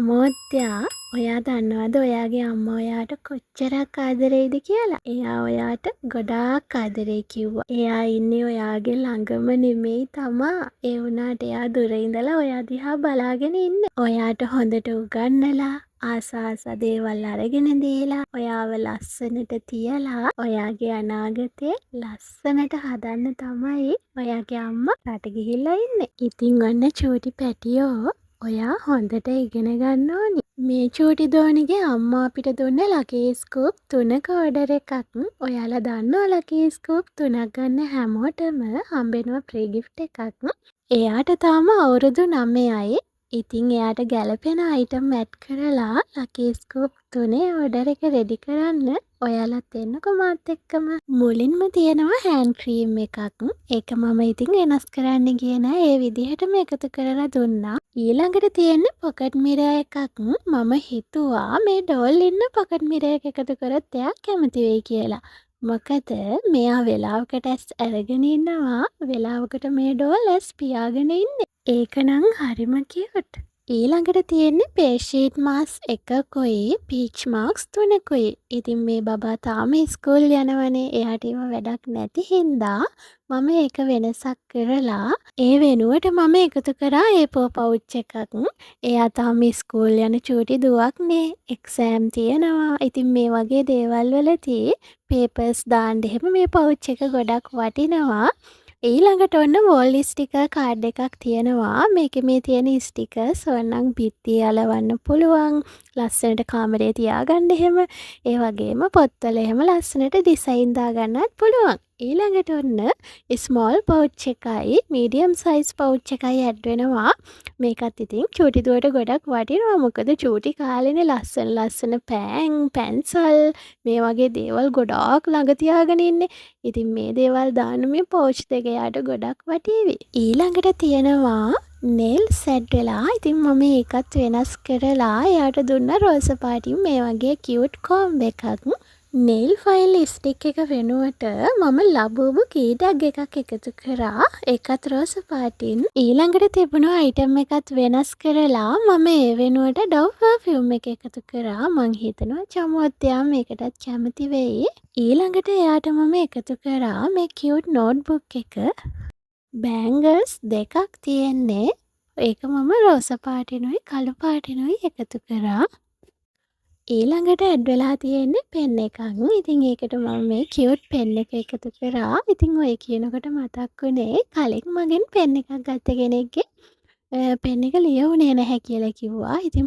චමෝත්තයා ඔයා දන්නවද ඔයාගේ අම්මා ඔයාට කොච්චරක් ආදරෙයිද කියලා? එයා ඔයාට ගොඩාක් ආදරෙයි කිව්වා. එයා ඉන්නේ ඔයාගේ ළඟම නෙමෙයි තමා. ඒ වුණාට එයා දුර ඉඳලා ඔයා දිහා බලාගෙන ඉන්නේ. ඔයාට හොඳට උගන්නලා ආස දේවල් අරගෙන දීලා ඔයාව ලස්සනට තියලා ඔයාගේ අනාගතේ ලස්සනට හදන්න තමයි ඔයාගේ අම්මා රට ගිහිල්ලා ඉන්නේ. ඉතින් ඔන්න චූටි පැටියෝ ඔයා හොඳට ඉගෙන ගන්න ඕනි. මේ චූටි දෝනිගේ අම්මා අපිට දුන්න ලකී ස්කූප් 3ක ඕඩර් එකක්. ඔයාලා දන්නවා ලකී ස්කූප් 3ක් ගන්න හැමෝටම හම්බෙනවා ෆ්‍රී ගිෆ්ට් එකක්. එයාට තාම අවුරුදු 9යි. ඉතින් එයාට ගැලපෙන අයිටම් ඇඩ් කරලා ලකී ස්කූප් 3 ඕඩර් එක රෙඩි කරන්න ඔයාලත් එන්නකෝ මාත් එක්කම. මුලින්ම තියෙනවා හෑන්ඩ් ක්‍රීම් එකක්. ඒක මම ඉතින් වෙනස් කරන්න ගියේ නෑ. ඒ විදිහටම එකතු කරලා දුන්නා. ඊළඟට තියෙන්නේ පොකට් මිරර් එකක්. මම හිතුවා මේ ඩෝල් ඉන්න පොකට් මිරර් එක එකතු කරොත් එයා කැමති වෙයි කියලා. මොකද මෙයා වෙලාවකට ඇස් අරගෙන ඉන්නවා. වෙලාවකට මේ ඩෝල් ඇස් පියාගෙන ඉන්නේ. ඒකනම් හරිම කියුට්. ඊළඟට තියෙන්නේ ෆේස් ෂීට් මාස්ක් එකකුයි පීච් මාස්ක් 3කුයි. ඉතින් මේ බබා තාම ස්කූල් යනවනේ. එයාට ඒව වැඩක් නැති හින්දා මම ඒක වෙනසක් කරලා ඒ වෙනුවට මම එකතු කරා A4 පවුච් එකක්. එයා තාම ස්කූල් යන චූටි දුවක්නේ. එක්සෑම් තියෙනවා. ඉතින් මේ වගේ දේවල් වලදී පේපර්ස් දාන්න එහෙම මේ පවුච් එක ගොඩක් වටිනවා. ඊළඟට ඔන්න වෝල් ස්ටිකර් කාඩ් එකක් තියෙනවා. මේකේ මේ තියෙන ස්ටිකර්ස් ඕනනම් බිත්තිය අලවන්න පුළුවන්. ලස්සනට කාමරේ තියාගන්න එහෙම. ඒ වගේම පොත්වල එහෙම ලස්සනට ඩිසයින් දාගන්නත් පුළුවන්. ඊළඟට ඔන්න ස්මෝල් පවුච් එකයි මීඩියම් සයිස් පවුච් එකයි ඇඩ් වෙනවා. මේකත් ඉතින් චූටි දුවට ගොඩක් වටිනවා. මොකද චූටි කාලේනේ ලස්සන පෑන්, පැන්සල් මේ වගේ දේවල් ගොඩාක් ළඟ තියාගෙන ඉන්නේ. ඉතින් මේ දේවල් දාන්න මේ පවුච් දෙක යාට ගොඩක් වටීවි. ඊළඟට තියෙනවා නෙල් සෙට් වෙලා. ඉතින් මම ඒකත් වෙනස් කරලා එයාට දුන්න රෝස පාටින් මේ වගේ කියුට් කොම්බ් එකක්. නෙල් ෆයිල් ස්ටික් එක වෙනුවට මම ලබූබු කීටැග් එකක් එකතු කරා. ඒකත් රෝස පාටින්. ඊළඟට තිබුණු අයිටම් එකත් වෙනස් කරලා මම ඒ වෙනුවට ඩව් පර්ෆියුම් එක එකතු කරා. මං හිතනවා චමෝත්තයා මේකටත් කැමති වෙයි. ඊළඟට එයාට මම එකතු කරා මේ කියුට් නෝට්බුක් එක. බෑන්ගල්ස් දෙකක් තියෙන්නේ. ඒක මම රෝස පාටිනුයි කළු පාටිනුයි එකතු කරා. ඊළඟට ඇඩ් වෙලා තියෙන්නේ පෙන් එකක්. ඉතින් ඒකට මම මේ කියුට් පෙන් එක එකතු කරා. ඉතින් ඔය කියනකොට මතක් වුණේ කලින් මගෙන් පෙන් එකක් ගත්ත කෙනෙක්ගේ පෙන් එක ලියවුණේ නැහැ කියලා කිව්වා. ඉතින්